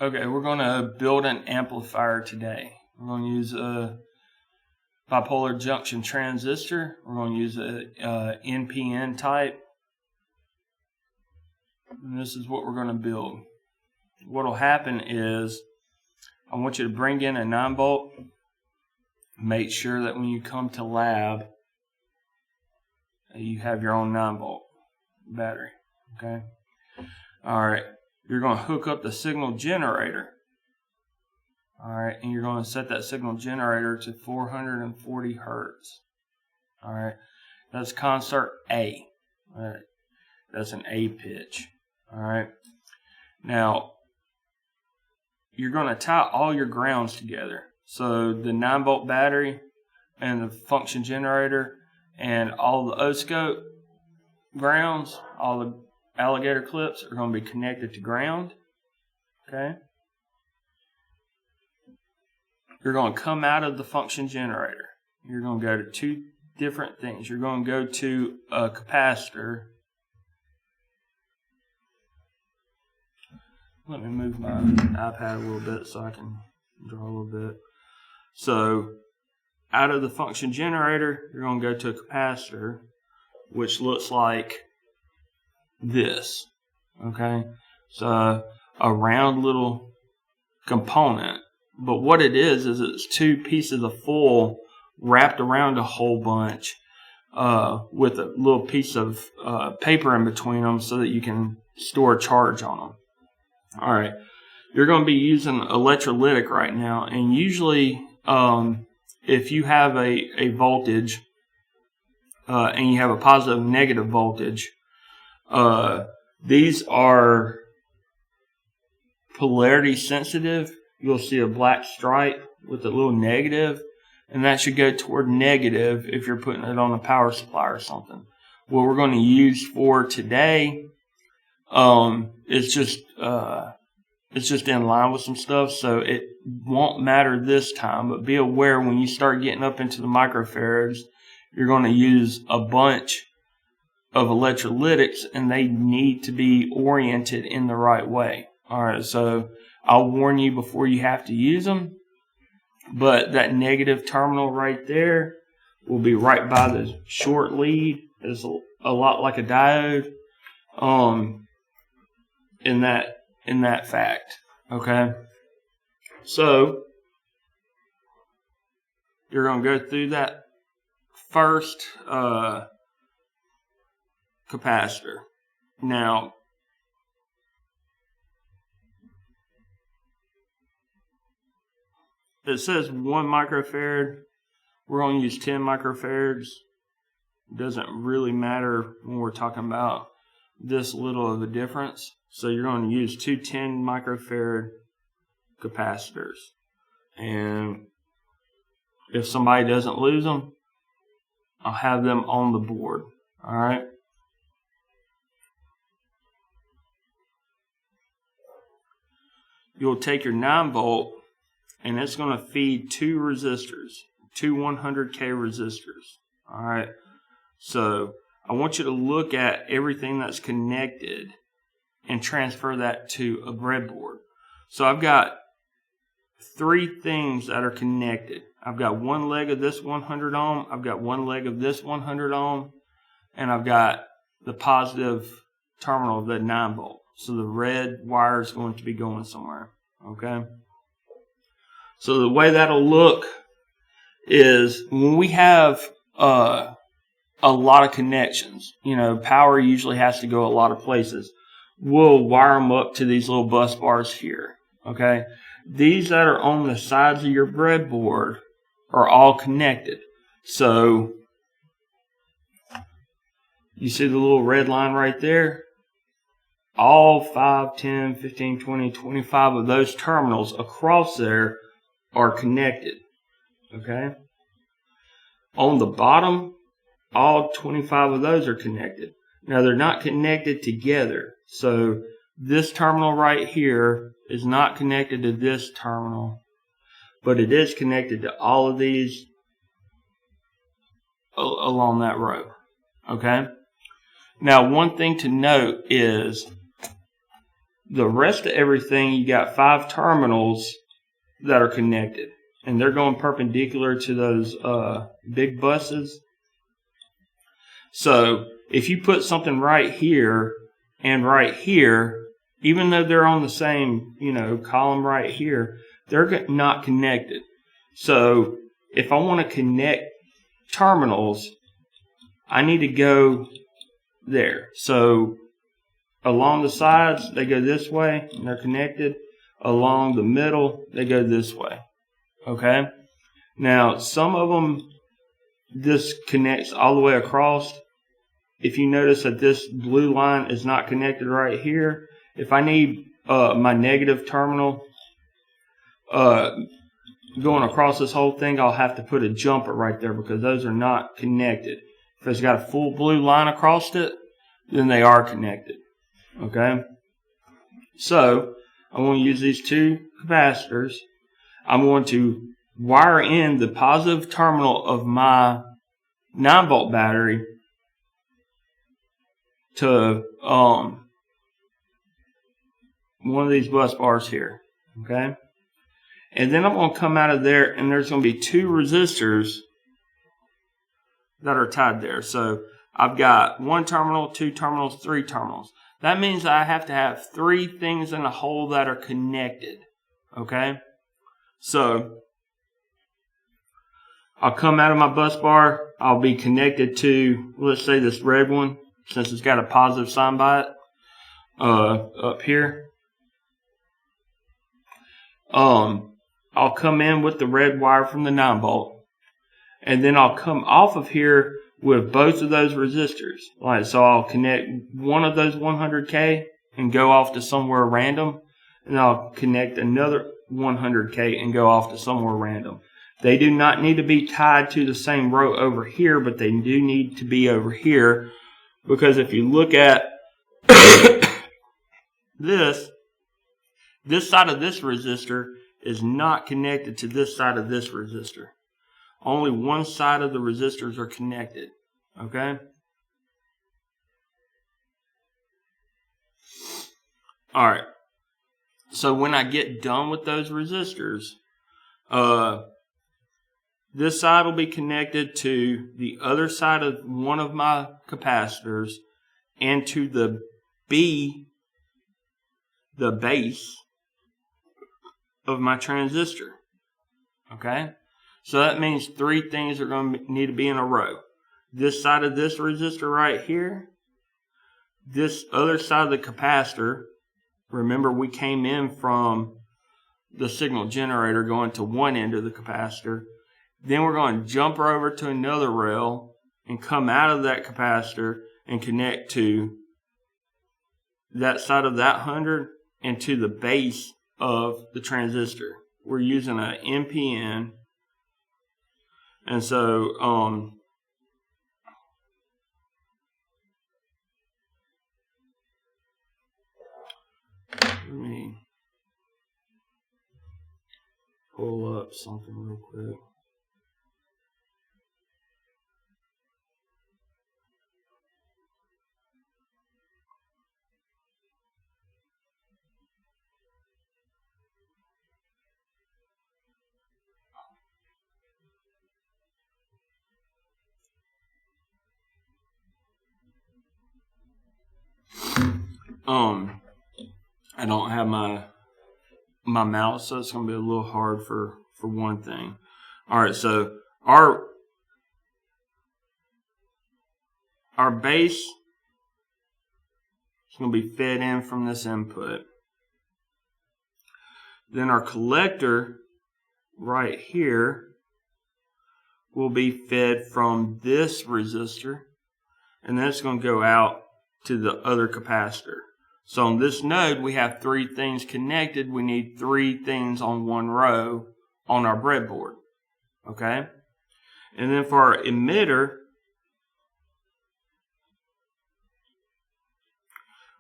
Okay, we're going to build an amplifier today. We're going to use a bipolar junction transistor. We're going to use a NPN type. And this is what we're going to build. What will happen is I want you to bring in a 9-volt. Make sure that when you come to lab, you have your own 9-volt battery. Okay? All right. You're going to hook up the signal generator. All right, and you're going to set that signal generator to 440 hertz. All right, that's concert A. All right, that's an A pitch. All right, now you're going to tie all your grounds together. So the 9-volt battery and the function generator and all the O-scope grounds, all the alligator clips are going to be connected to ground. Okay. You're going to come out of the function generator. You're going to go to two different things. You're going to go to a capacitor. Let me move my iPad a little bit so I can draw a little bit. So out of the function generator, you're going to go to a capacitor, which looks like this. Okay, so a round little component. But what it is it's two pieces of foil wrapped around a hole bunch with a little piece of paper in between them so that you can store a charge on them. All right. You're going to be using electrolytic right now. And usually if you have a voltage and you have a positive and negative voltage, these are polarity sensitive. You'll see a black stripe with a little negative, and that should go toward negative if you're putting it on a power supply or something. What we're going to use for today is just in line with some stuff, so it won't matter this time. But be aware when you start getting up into the microfarads, you're going to use a bunch of electrolytics, and they need to be oriented in the right way. All right, so I'll warn you before you have to use them, but that negative terminal right there will be right by the short lead. It's a lot like a diode in that fact. Okay, so you're going to go through that first capacitor. Now, it says 1 microfarad. We're going to use 10 microfarads. It doesn't really matter when we're talking about this little of a difference. So you're going to use two 10 microfarad capacitors. And if somebody doesn't lose them, I'll have them on the board. All right. You'll take your 9-volt, and it's going to feed two resistors, two 100K resistors. All right. So I want you to look at everything that's connected and transfer that to a breadboard. So I've got 3 things that are connected. I've got one leg of this 100 ohm. I've got one leg of this 100 ohm. And I've got the positive terminal of that 9-volt. So the red wire is going to be going somewhere. Okay. So the way that'll look is when we have a lot of connections, power usually has to go a lot of places. We'll wire them up to these little bus bars here. Okay. These that are on the sides of your breadboard are all connected. So you see the little red line right there? All 5, 10, 15, 20, 25 of those terminals across there are connected. Okay? On the bottom, all 25 of those are connected. Now, they're not connected together. So this terminal right here is not connected to this terminal, but it is connected to all of these along that row. Okay? Now, one thing to note is the rest of everything, you got 5 terminals that are connected, and they're going perpendicular to those big buses. So if you put something right here and right here, even though they're on the same, column right here, they're not connected. So if I want to connect terminals, I need to go there. So along the sides, they go this way, and they're connected. Along the middle, they go this way. Okay? Now, some of them, this connects all the way across. If you notice that this blue line is not connected right here, if I need my negative terminal going across this whole thing, I'll have to put a jumper right there because those are not connected. If it's got a full blue line across it, then they are connected. Okay? So, I want to use these 2 capacitors. I'm going to wire in the positive terminal of my 9-volt battery to one of these bus bars here. Okay? And then I'm going to come out of there, and there's going to be 2 resistors that are tied there. So I've got 1 terminal, 2 terminals, 3 terminals. That means I have to have 3 things in a hole that are connected. Okay? So I'll come out of my bus bar. I'll be connected to, let's say, this red one, since it's got a positive sign by it, up here. I'll come in with the red wire from the 9-volt, and then I'll come off of here with both of those resistors. So I'll connect one of those 100K and go off to somewhere random, and I'll connect another 100K and go off to somewhere random. They do not need to be tied to the same row over here, but they do need to be over here, because if you look at this side of this resistor is not connected to this side of this resistor. Only one side of the resistors are connected. Okay? Alright. So when I get done with those resistors, this side will be connected to the other side of one of my capacitors and to the base of my transistor. Okay? So that means 3 things are going to need to be in a row. This side of this resistor right here, this other side of the capacitor. Remember, we came in from the signal generator going to one end of the capacitor. Then we're going to jump over to another rail and come out of that capacitor and connect to that side of that 100 and to the base of the transistor. We're using an NPN. And so, let me pull up something real quick. I don't have my mouse, so it's going to be a little hard for one thing. All right, so our base is going to be fed in from this input. Then our collector right here will be fed from this resistor, and then it's going to go out to the other capacitor. So on this node, we have 3 things connected. We need 3 things on one row on our breadboard. Okay? And then for our emitter,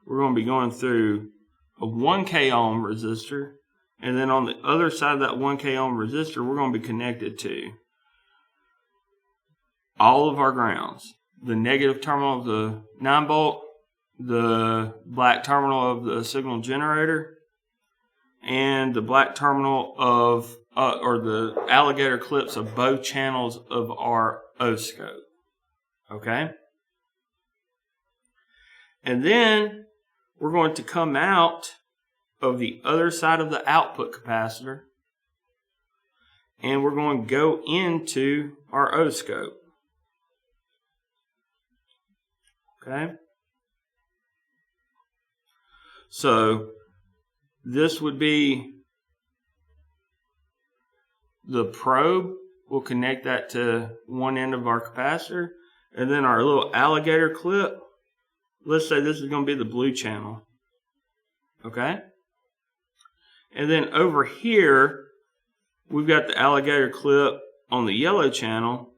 we're going to be going through a 1K ohm resistor. And then on the other side of that 1K ohm resistor, we're going to be connected to all of our grounds. The negative terminal of the 9-volt, the black terminal of the signal generator and the black terminal of or the alligator clips of both channels of our oscope. Okay? And then we're going to come out of the other side of the output capacitor, and we're going to go into our oscope. Okay? So this would be the probe. We'll connect that to one end of our capacitor, and then our little alligator clip. Let's say this is going to be the blue channel. Okay? And then over here, we've got the alligator clip on the yellow channel,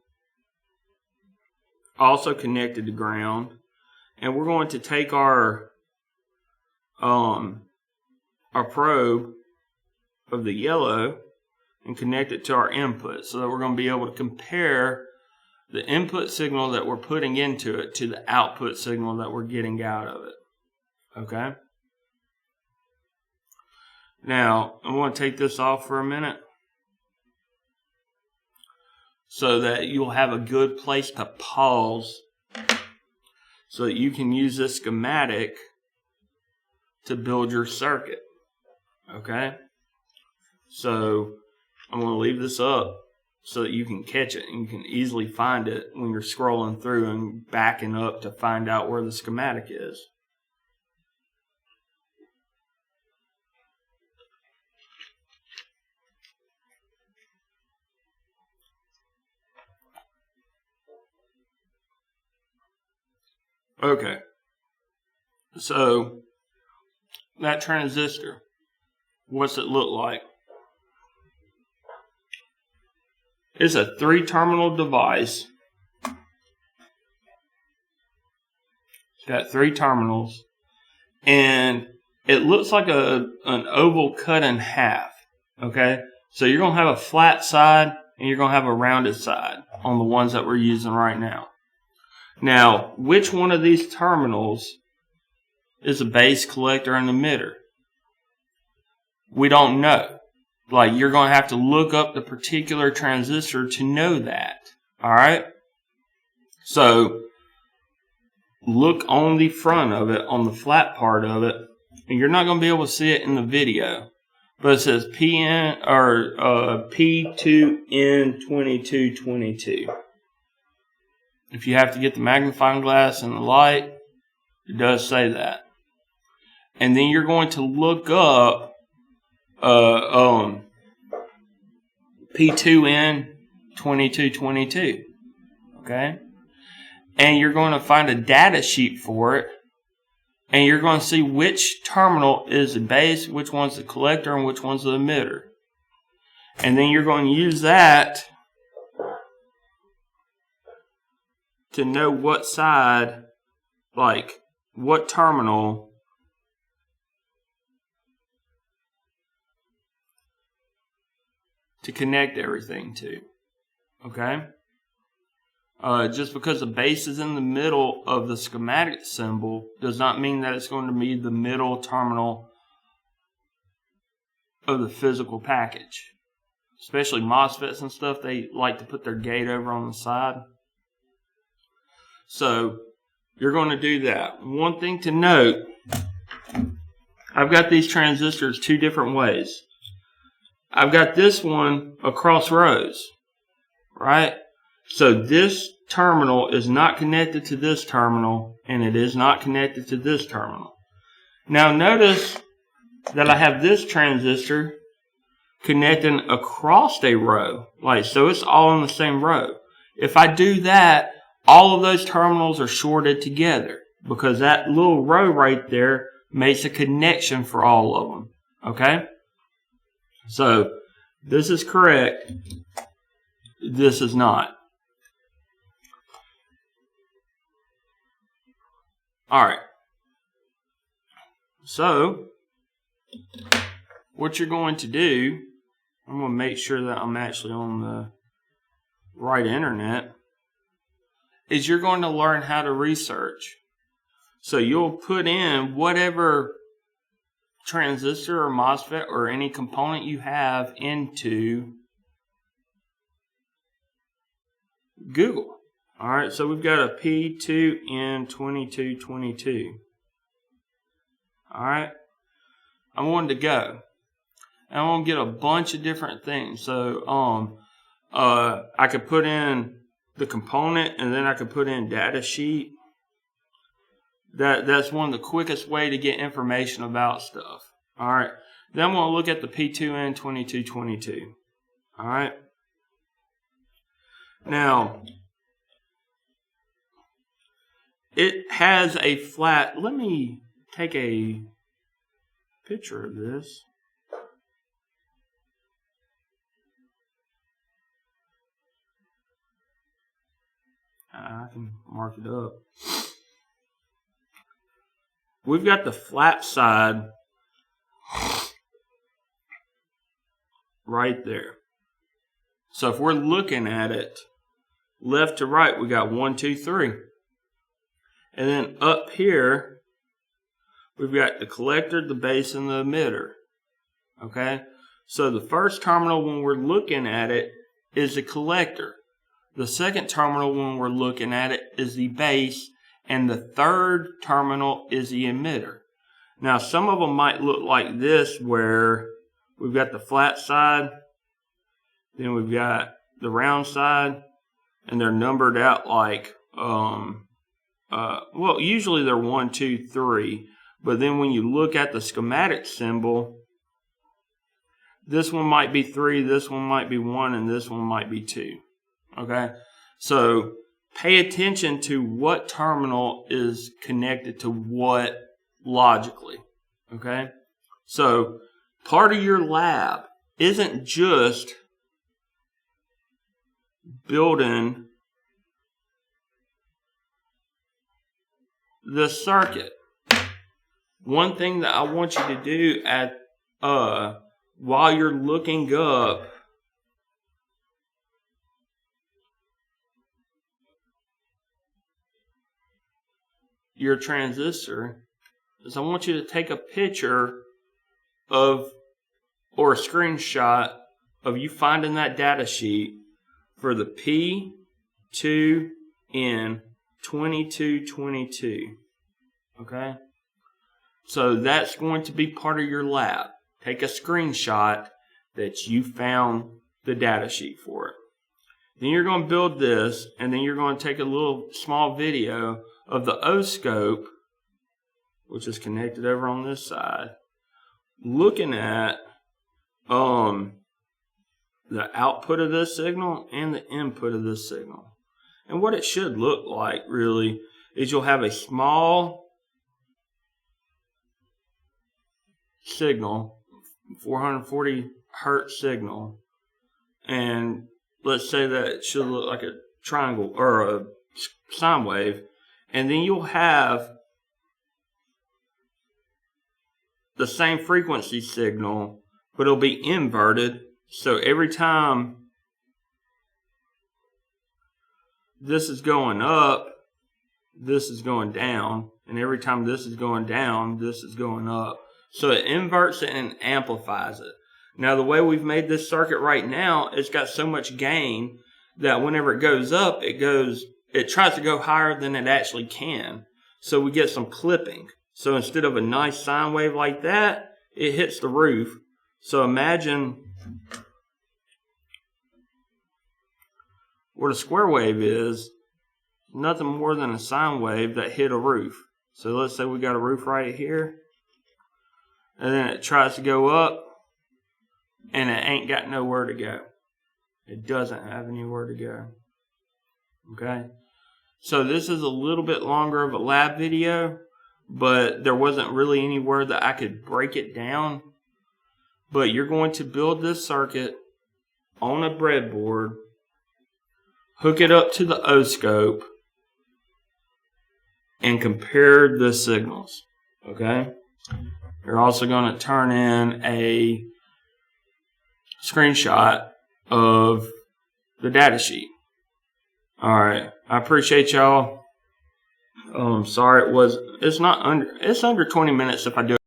also connected to ground. And we're going to take our probe of the yellow and connect it to our input, so that we're going to be able to compare the input signal that we're putting into it to the output signal that we're getting out of it. Okay? Now, I want to take this off for a minute so that you'll have a good place to pause so that you can use this schematic to build your circuit. Okay? So I'm going to leave this up so that you can catch it and you can easily find it when you're scrolling through and backing up to find out where the schematic is. Okay, so that transistor, what's it look like? It's a 3-terminal device. It's got 3 terminals, and it looks like an oval cut in half. Okay, so you're going to have a flat side and you're going to have a rounded side on the ones that we're using right now. Now, which one of these terminals is a base, collector, and emitter? We don't know. Like, you're going to have to look up the particular transistor to know that. Alright? So, look on the front of it, on the flat part of it, and you're not going to be able to see it in the video. But it says PN or P2N2222. If you have to get the magnifying glass and the light, it does say that. And then you're going to look up P2N2222. Okay? And you're going to find a data sheet for it. And you're going to see which terminal is the base, which one's the collector, and which one's the emitter. And then you're going to use that to know what side, like what terminal to connect everything to. Okay? Just because the base is in the middle of the schematic symbol does not mean that it's going to be the middle terminal of the physical package. Especially MOSFETs and stuff, they like to put their gate over on the side. So, you're going to do that. One thing to note, I've got these transistors 2 different ways. I've got this one across rows, right? So this terminal is not connected to this terminal, and it is not connected to this terminal. Now notice that I have this transistor connecting across a row, like so it's all in the same row. If I do that, all of those terminals are shorted together because that little row right there makes a connection for all of them. Okay? So, this is correct. This is not. Alright. So, what you're going to do, I'm going to make sure that I'm actually on the right internet, is you're going to learn how to research. So you'll put in whatever transistor or MOSFET or any component you have into Google. All right, so we've got a P2N2222. All right, I wanted to go. And I want to get a bunch of different things. So I could put in the component, and then I could put in data sheet. That's one of the quickest way to get information about stuff. All right. Then I'm going to look at the P2N2222. All right. Now, it has a flat. Let me take a picture of this. I can mark it up. We've got the flat side right there. So if we're looking at it left to right, we got 1, 2, 3. And then up here, we've got the collector, the base, and the emitter. Okay? So the first terminal when we're looking at it is the collector. The second terminal when we're looking at it is the base. And the third terminal is the emitter. Now, some of them might look like this, where we've got the flat side, then we've got the round side, and they're numbered out like, well, usually they're 1, 2, 3. But then when you look at the schematic symbol, this one might be 3, this one might be 1, and this one might be 2. Okay? So pay attention to what terminal is connected to what logically. Okay? So part of your lab isn't just building the circuit. One thing that I want you to do at while you're looking up your transistor is I want you to take a picture of or a screenshot of you finding that data sheet for the P2N2222. Okay? So that's going to be part of your lab. Take a screenshot that you found the data sheet for it. Then you're going to build this, and then you're going to take a little small video of the oscope, which is connected over on this side, looking at the output of this signal and the input of this signal. And what it should look like, really, is you'll have a small signal, 440 hertz signal, and let's say that it should look like a triangle or a sine wave. And then you'll have the same frequency signal, but it'll be inverted. So every time this is going up, this is going down. And every time this is going down, this is going up. So it inverts it and amplifies it. Now, the way we've made this circuit right now, it's got so much gain that whenever it goes up, it tries to go higher than it actually can. So we get some clipping. So instead of a nice sine wave like that, it hits the roof. So imagine what a square wave is, nothing more than a sine wave that hit a roof. So let's say we got a roof right here, and then it tries to go up, and it ain't got nowhere to go. It doesn't have anywhere to go. Okay? So this is a little bit longer of a lab video, but there wasn't really anywhere that I could break it down. But you're going to build this circuit on a breadboard, hook it up to the oscope, and compare the signals. Okay? You're also going to turn in a screenshot of the data sheet. All right. I appreciate y'all. Sorry, it's under 20 minutes if I do it.